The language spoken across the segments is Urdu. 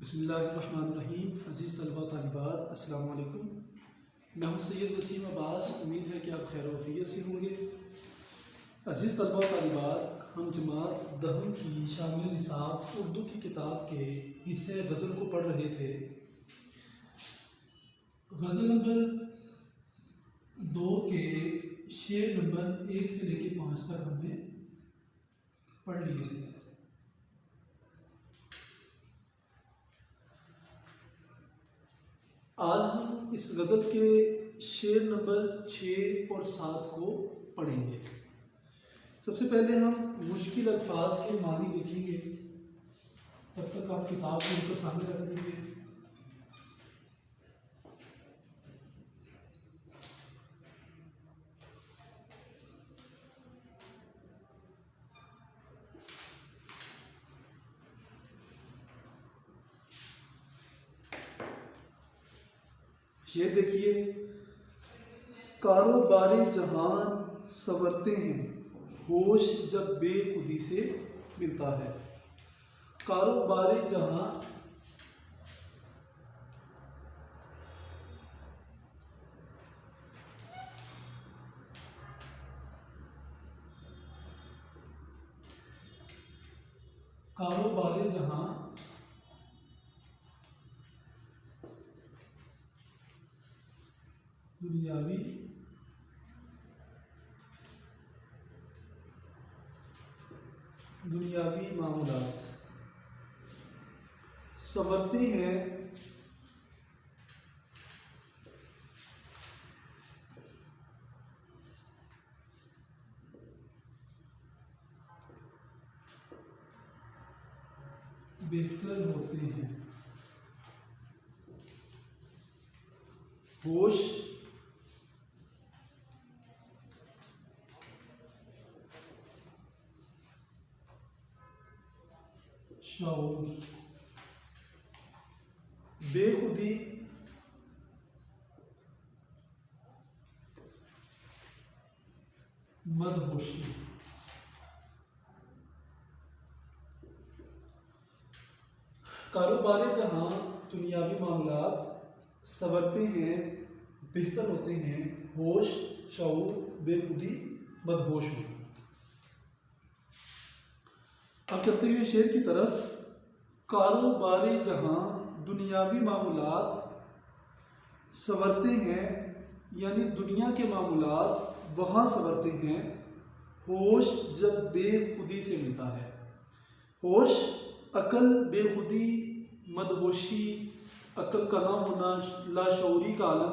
بسم اللہ الرحمن الرحیم۔ عزیز طلبہ طالبات، السلام علیکم۔ میں ہوں سید وسیم عباس۔ امید ہے کہ آپ خیر و عافیت سے ہوں گے۔ عزیز طلبہ طالبات، ہم جماعت دہم کی شامل نصاب اردو کی کتاب کے حصے غزل کو پڑھ رہے تھے۔ غزل نمبر 2 کے شعر نمبر 1 سے لے کے 5 تک ہم نے پڑھ لیے تھے۔ آج ہم اس غزل کے شعر نمبر 6 اور 7 کو پڑھیں گے۔ سب سے پہلے ہم مشکل الفاظ کے معنی دیکھیں گے۔ تب تک آپ کتاب کو ان کو سامنے رکھ دیجیے۔ شعر دیکھیے۔ کاروبار جہان سنورتے ہیں، ہوش جب بے خودی سے ملتا ہے۔ کاروبار جہاں کاروبار جہاں دنیاوی معاملات سنورتے ہیں، بہتر ہوتے ہیں۔ ہوش شعور بے خودی مدہوشی۔ کاروبار جہاں دنیاوی معاملات سنورتے ہیں، بہتر ہوتے ہیں۔ ہوش شعور بے خودی مدہوش ہونا۔ اب چلتے ہوئے شعر کی طرف۔ کاروبار جہاں دنیاوی معاملات سنورتے ہیں، یعنی دنیا کے معاملات وہاں سنورتے ہیں، ہوش جب بے خودی سے ملتا ہے۔ ہوش عقل، بے خودی مدہوشی، عقل کا نہ ہونا، لاشعوری کا عالم۔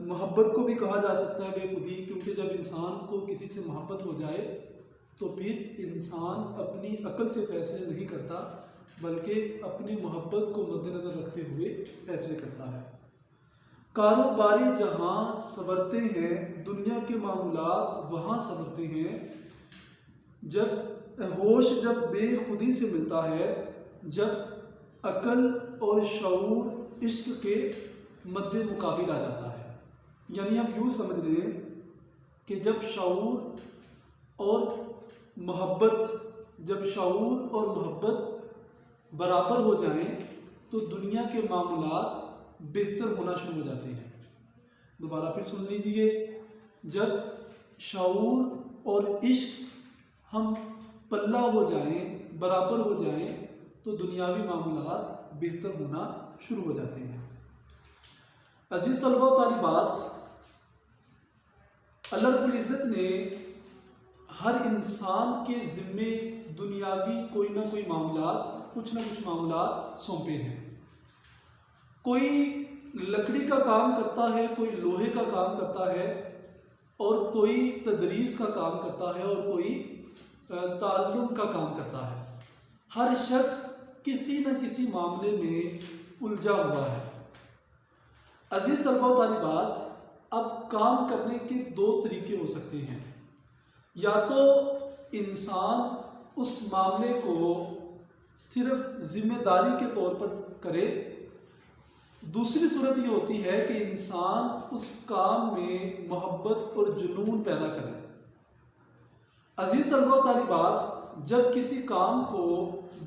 محبت کو بھی کہا جا سکتا ہے بے خودی، کیونکہ جب انسان کو کسی سے محبت ہو جائے تو پھر انسان اپنی عقل سے فیصلے نہیں کرتا، بلکہ اپنی محبت کو مد نظر رکھتے ہوئے فیصلے کرتا ہے۔ کاروبار جہاں سنورتے ہیں، دنیا کے معاملات وہاں سنورتے ہیں، جب ہوش جب بے خودی سے ملتا ہے، جب عقل اور شعور عشق کے مد مقابل آ جاتا ہے۔ یعنی آپ یوں سمجھ لیں کہ جب شعور اور محبت برابر ہو جائیں تو دنیا کے معاملات بہتر ہونا شروع ہو جاتے ہیں۔ دوبارہ پھر سن لیجئے۔ جب شعور اور عشق ہم پلہ ہو جائیں، برابر ہو جائیں، تو دنیاوی معاملات بہتر ہونا شروع ہو جاتے ہیں۔ عزیز طلبہ و طالبات، اللہ رب العزت نے ہر انسان کے ذمے دنیاوی کوئی نہ کوئی معاملات، کچھ نہ کچھ معاملات سونپے ہیں۔ کوئی لکڑی کا کام کرتا ہے، کوئی لوہے کا کام کرتا ہے، اور کوئی تدریس کا کام کرتا ہے، اور کوئی تعلم کا کام کرتا ہے۔ ہر شخص کسی نہ کسی معاملے میں الجھا ہوا ہے۔ عزیز طلبہ و طالبات، اب کام کرنے کے 2 طریقے ہو سکتے ہیں۔ یا تو انسان اس معاملے کو صرف ذمہ داری کے طور پر کرے، دوسری صورت یہ ہوتی ہے کہ انسان اس کام میں محبت اور جنون پیدا کرے۔ عزیز طلبہ و طالبات، جب کسی کام کو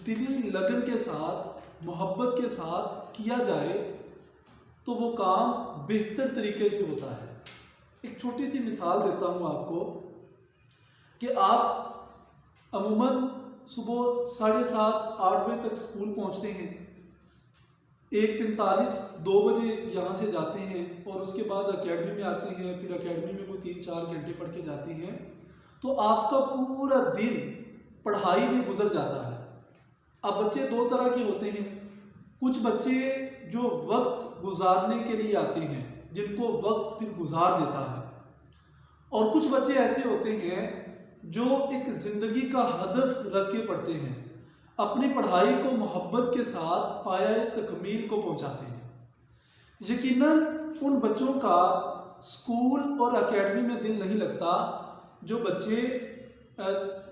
دلی لگن کے ساتھ محبت کے ساتھ کیا جائے تو وہ کام بہتر طریقے سے ہوتا ہے۔ ایک چھوٹی سی مثال دیتا ہوں آپ کو کہ آپ عموماً صبح 7:30 8 بجے تک اسکول پہنچتے ہیں، 1:45 2 بجے یہاں سے جاتے ہیں اور اس کے بعد اکیڈمی میں آتے ہیں، پھر اکیڈمی میں کوئی 3-4 گھنٹے پڑھ کے جاتے ہیں، تو آپ کا پورا دن پڑھائی میں گزر جاتا ہے۔ اب بچے دو طرح کے ہوتے ہیں، کچھ بچے جو وقت گزارنے کے لیے آتے ہیں، جن کو وقت پھر گزار دیتا ہے، اور کچھ بچے ایسے ہوتے ہیں جو ایک زندگی کا ہدف رکھ کے پڑھتے ہیں، اپنی پڑھائی کو محبت کے ساتھ پایہ تکمیل کو پہنچاتے ہیں۔ یقیناً ان بچوں کا اسکول اور اکیڈمی میں دل نہیں لگتا جو بچے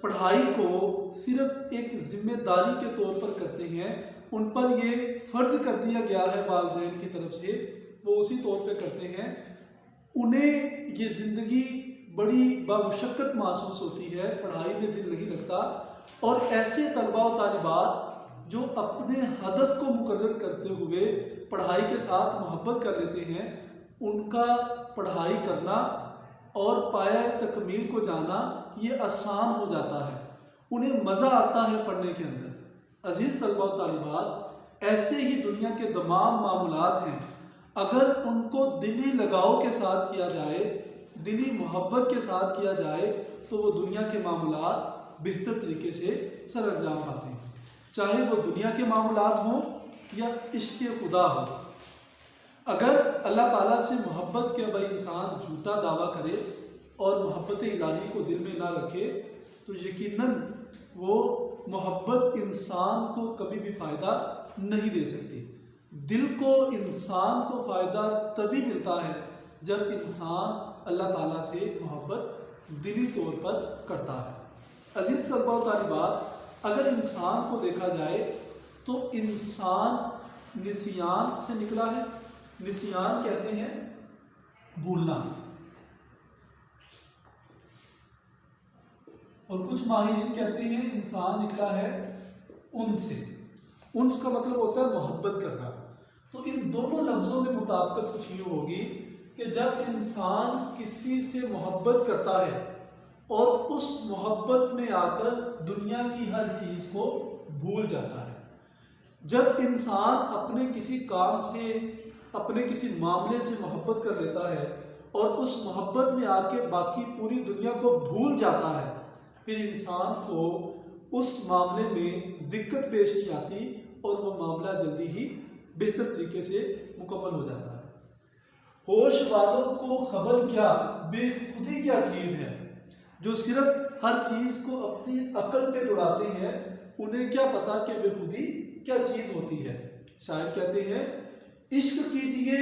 پڑھائی کو صرف ایک ذمہ داری کے طور پر کرتے ہیں، ان پر یہ فرض کر دیا گیا ہے والدین کی طرف سے، وہ اسی طور پہ کرتے ہیں۔ انہیں یہ زندگی بڑی بامشقت محسوس ہوتی ہے، پڑھائی میں دل نہیں لگتا، اور ایسے طلباء و طالبات جو اپنے ہدف کو مقرر کرتے ہوئے پڑھائی کے ساتھ محبت کر لیتے ہیں، ان کا پڑھائی کرنا اور پایہ تکمیل کو جانا یہ آسان ہو جاتا ہے، انہیں مزہ آتا ہے پڑھنے کے اندر۔ عزیز طلباء و طالبات، ایسے ہی دنیا کے تمام معاملات ہیں، اگر ان کو دلی لگاؤ کے ساتھ کیا جائے، دلی محبت کے ساتھ کیا جائے، تو وہ دنیا کے معاملات بہتر طریقے سے سر انجام پاتے ہیں، چاہے وہ دنیا کے معاملات ہوں یا عشق خدا ہو۔ اگر اللہ تعالیٰ سے محبت کے بھائی انسان جھوٹا دعویٰ کرے اور محبت الہی کو دل میں نہ رکھے، تو یقیناً وہ محبت انسان کو کبھی بھی فائدہ نہیں دے سکتی۔ دل کو انسان کو فائدہ تبھی ملتا ہے جب انسان اللہ تعالیٰ سے محبت دلی طور پر کرتا ہے۔ عزیز طلباء و طالبات، اگر انسان کو دیکھا جائے تو انسان نسیان سے نکلا ہے۔ نسیان کہتے ہیں بھولنا، اور کچھ ماہرین کہتے ہیں انسان نکلا ہے انس سے۔ انس کا مطلب ہوتا ہے محبت کرنا۔ تو ان دونوں لفظوں میں مطابقت کچھ یہ ہوگی کہ جب انسان کسی سے محبت کرتا ہے اور اس محبت میں آ کر دنیا کی ہر چیز کو بھول جاتا ہے، جب انسان اپنے کسی کام سے، اپنے کسی معاملے سے محبت کر لیتا ہے اور اس محبت میں آ کے باقی پوری دنیا کو بھول جاتا ہے، پھر انسان کو اس معاملے میں دقت پیش نہیں آتی اور وہ معاملہ جلدی ہی بہتر طریقے سے مکمل ہو جاتا ہے۔ ہوش والوں کو خبر کیا بے خودی کیا چیز ہے، جو صرف ہر چیز کو اپنی عقل پہ دوڑاتے ہیں، انہیں کیا پتا کہ بے خودی کیا چیز ہوتی ہے۔ شاعر کہتے ہیں عشق کیجئے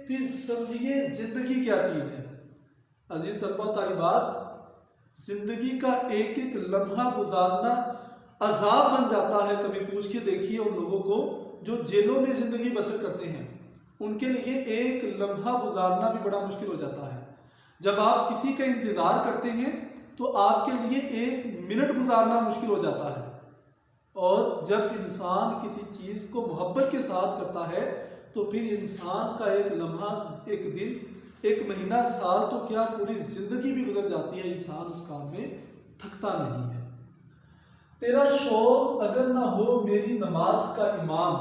پھر سمجھیے زندگی کیا چیز ہے۔ عزیز طلباء و طالبات، زندگی کا ایک ایک لمحہ گزارنا عذاب بن جاتا ہے۔ کبھی پوچھ کے دیکھیے ان لوگوں کو جو جیلوں میں زندگی بسر کرتے ہیں، ان کے لیے ایک لمحہ گزارنا بھی بڑا مشکل ہو جاتا ہے۔ جب آپ کسی کا انتظار کرتے ہیں تو آپ کے لیے 1 منٹ گزارنا مشکل ہو جاتا ہے، اور جب انسان کسی چیز کو محبت کے ساتھ کرتا ہے تو پھر انسان کا ایک لمحہ، ایک دن، ایک مہینہ، سال تو کیا پوری زندگی بھی گزر جاتی ہے، انسان اس کام میں تھکتا نہیں ہے۔ تیرا شوق اگر نہ ہو میری نماز کا امام،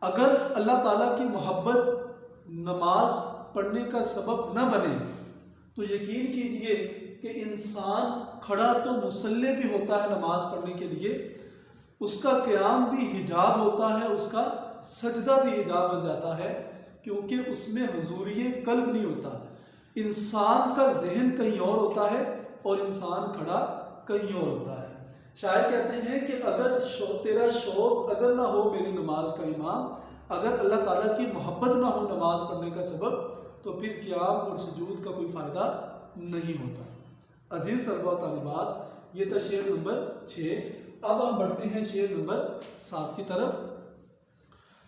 اگر اللہ تعالیٰ کی محبت نماز پڑھنے کا سبب نہ بنے تو یقین کیجئے کہ انسان کھڑا تو مصلی بھی ہوتا ہے نماز پڑھنے کے لیے، اس کا قیام بھی حجاب ہوتا ہے، اس کا سجدہ بھی حجاب بن جاتا ہے، کیونکہ اس میں حضوری قلب نہیں ہوتا۔ انسان کا ذہن کہیں اور ہوتا ہے اور انسان کھڑا کہیں اور ہوتا ہے۔ شاعر کہتے ہیں کہ اگر تیرا شوق اگر نہ ہو میری نماز کا امام، اگر اللہ تعالیٰ کی محبت نہ ہو نماز پڑھنے کا سبب، تو پھر قیام اور سجود کا کوئی فائدہ نہیں ہوتا۔ عزیز طلباء و طالبات، یہ تھا شعر نمبر 6۔ اب ہم بڑھتے ہیں شعر نمبر 7 کی طرف۔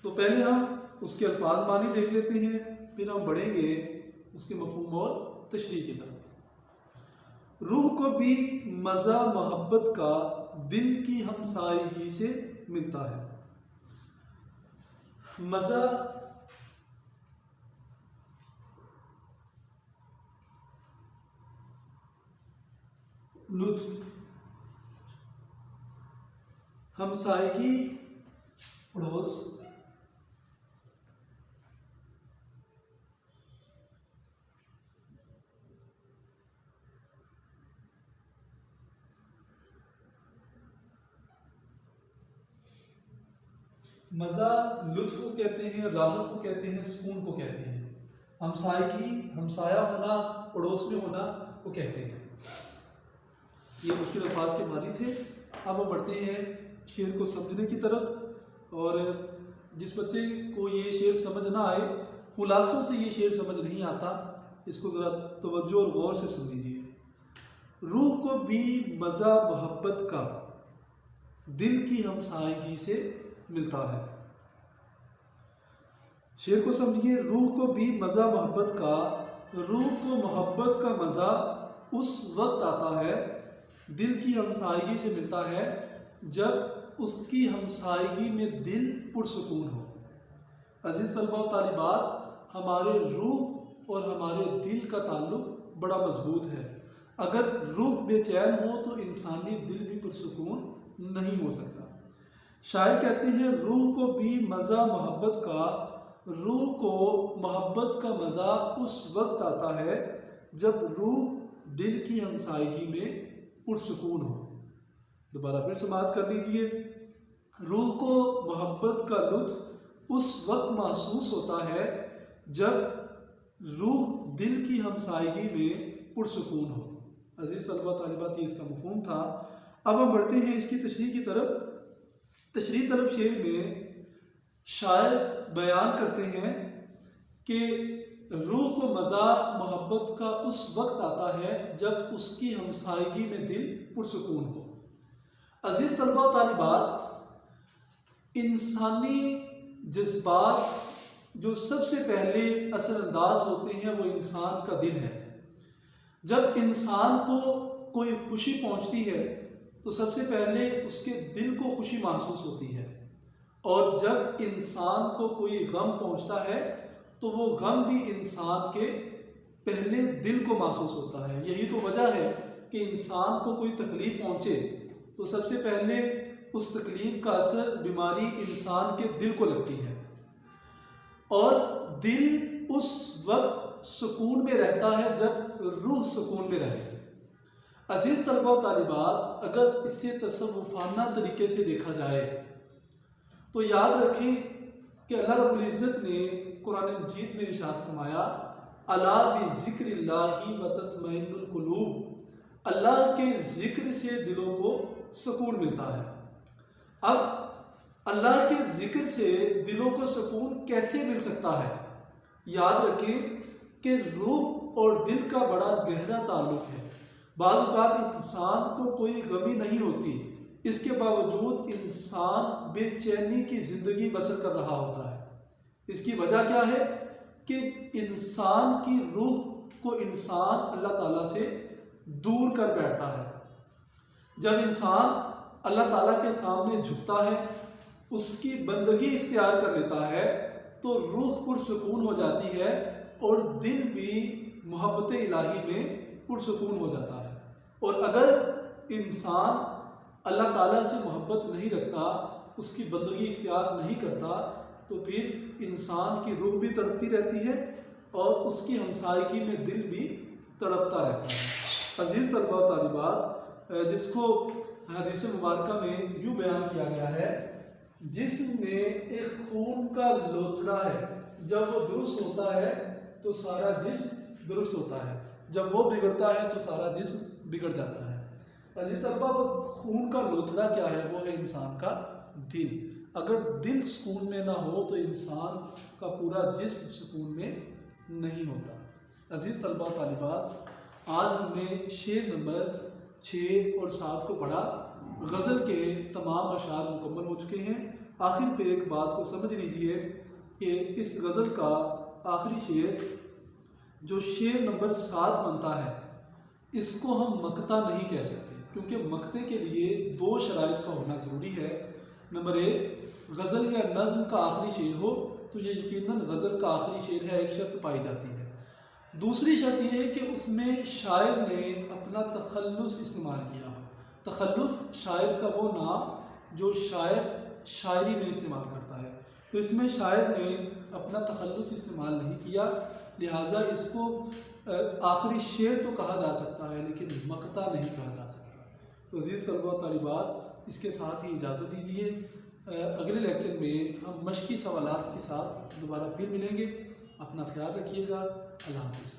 تو پہلے ہم اس کے الفاظ معنی دیکھ لیتے ہیں، پھر ہم بڑھیں گے اس کے مفہوم اور تشریح کی طرف۔ روح کو بھی مزہ محبت کا دل کی ہمسائیگی سے ملتا ہے، مزہ لطف ہمسائیگی پڑوس مزہ لطف کو کہتے ہیں، راحت کو کہتے ہیں، سکون کو کہتے ہیں۔ ہمسائیگی ہمسایہ ہونا، پڑوس میں ہونا کو کہتے ہیں۔ یہ مشکل الفاظ کے معنی تھے۔ اب ہم بڑھتے ہیں شعر کو سمجھنے کی طرف، اور جس بچے کو یہ شعر سمجھ نہ آئے، خلاصوں سے یہ شعر سمجھ نہیں آتا، اس کو ذرا توجہ اور غور سے سن لیجیے۔ روح کو بھی مزہ محبت کا دل کی ہمسائیگی سے ملتا ہے۔ شعر کو سمجھیے۔ روح کو بھی مزہ محبت کا، روح کو محبت کا مزہ اس وقت آتا ہے، دل کی ہمسائیگی سے ملتا ہے جب اس کی ہمسائیگی میں دل پرسکون ہو۔ عزیز طلباء و طالبات، ہمارے روح اور ہمارے دل کا تعلق بڑا مضبوط ہے۔ اگر روح بے چین ہو تو انسانی دل بھی پرسکون نہیں ہو سکتا۔ شاعر کہتے ہیں روح کو بھی مزہ محبت کا، روح کو محبت کا مزہ اس وقت آتا ہے جب روح دل کی ہمسائیگی میں پرسکون ہو۔ دوبارہ پھر سماعت کر لیجیے۔ روح کو محبت کا لطف اس وقت محسوس ہوتا ہے جب روح دل کی ہمسائیگی میں پرسکون ہو۔ عزیز طلباء طالبات، یہ اس کا مفہوم تھا۔ اب ہم بڑھتے ہیں اس کی تشریح کی طرف۔ تشریح طلب شعر میں شاعر بیان کرتے ہیں کہ روح کو مزہ محبت کا اس وقت آتا ہے جب اس کی ہمسائیگی میں دل پرسکون ہو۔ عزیز طلباء و طالبات، انسانی جذبات جو سب سے پہلے اثر انداز ہوتے ہیں وہ انسان کا دل ہے۔ جب انسان کو کوئی خوشی پہنچتی ہے تو سب سے پہلے اس کے دل کو خوشی محسوس ہوتی ہے، اور جب انسان کو کوئی غم پہنچتا ہے تو وہ غم بھی انسان کے پہلے دل کو محسوس ہوتا ہے۔ یہی تو وجہ ہے کہ انسان کو کوئی تکلیف پہنچے تو سب سے پہلے اس تکلیف کا اثر، بیماری انسان کے دل کو لگتی ہے، اور دل اس وقت سکون میں رہتا ہے جب روح سکون میں رہے۔ عزیز طلباء و طالبات، اگر اسے تصوفانہ طریقے سے دیکھا جائے تو یاد رکھیں کہ اللہ رب العزت نے قرآن مجید میں ارشاد فرمایا، الا بذکر اللہ وتطمئن القلوب، اللہ کے ذکر سے دلوں کو سکون ملتا ہے۔ اب اللہ کے ذکر سے دلوں کو سکون کیسے مل سکتا ہے؟ یاد رکھیں کہ روح اور دل کا بڑا گہرا تعلق ہے۔ بعض اوقات انسان کو کوئی غمی نہیں ہوتی، اس کے باوجود انسان بے چینی کی زندگی بسر کر رہا ہوتا ہے۔ اس کی وجہ کیا ہے کہ انسان کی روح کو انسان اللہ تعالیٰ سے دور کر بیٹھتا ہے۔ جب انسان اللہ تعالیٰ کے سامنے جھکتا ہے، اس کی بندگی اختیار کر لیتا ہے، تو روح پرسکون ہو جاتی ہے اور دل بھی محبت الہی میں پرسکون ہو جاتا ہے۔ اور اگر انسان اللہ تعالیٰ سے محبت نہیں رکھتا، اس کی بندگی اختیار نہیں کرتا، تو پھر انسان کی روح بھی تڑپتی رہتی ہے اور اس کی ہمسائیگی میں دل بھی تڑپتا رہتا ہے۔ عزیز طلباء و طالبات، جس کو حدیث مبارکہ میں یوں بیان کیا گیا ہے، جسم میں ایک خون کا لوتھڑا ہے، جب وہ درست ہوتا ہے تو سارا جسم درست ہوتا ہے، جب وہ بگڑتا ہے تو سارا جسم بگڑ جاتا ہے۔ عزیز طلباء، وہ خون کا لوتھڑا کیا ہے؟ وہ ہے انسان کا دل۔ اگر دل سکون میں نہ ہو تو انسان کا پورا جسم سکون میں نہیں ہوتا۔ عزیز طلباء و طالبات، آج ہم نے شعر نمبر 6 اور 7 کو پڑھا۔ غزل کے تمام اشعار مکمل ہو چکے ہیں۔ آخر پہ ایک بات کو سمجھ لیجئے کہ اس غزل کا آخری شعر جو شعر نمبر 7 بنتا ہے، اس کو ہم مقطع نہیں کہہ سکتے، کیونکہ مقطع کے لیے 2 شرائط کا ہونا ضروری ہے۔ نمبر 1 غزل یا نظم کا آخری شعر ہو تو یہ یقیناً غزل کا آخری شعر ہے، ایک شرط پائی جاتی ہے۔ دوسری شرط یہ ہے کہ اس میں شاعر نے اپنا تخلص استعمال کیا ہو۔ تخلص شاعر کا وہ نام جو شاعر شاعری میں استعمال کرتا ہے، تو اس میں شاعر نے اپنا تخلص استعمال نہیں کیا، لہٰذا اس کو آخری شعر تو کہا جا سکتا ہے لیکن مقطع نہیں کہا جا سکتا۔ تو عزیز طلباء و طالبات، اس کے ساتھ ہی اجازت دیجیے، اگلے لیکچر میں ہم مشقی سوالات کے ساتھ دوبارہ پھر ملیں گے۔ اپنا خیال رکھیے گا، اللہ حافظ۔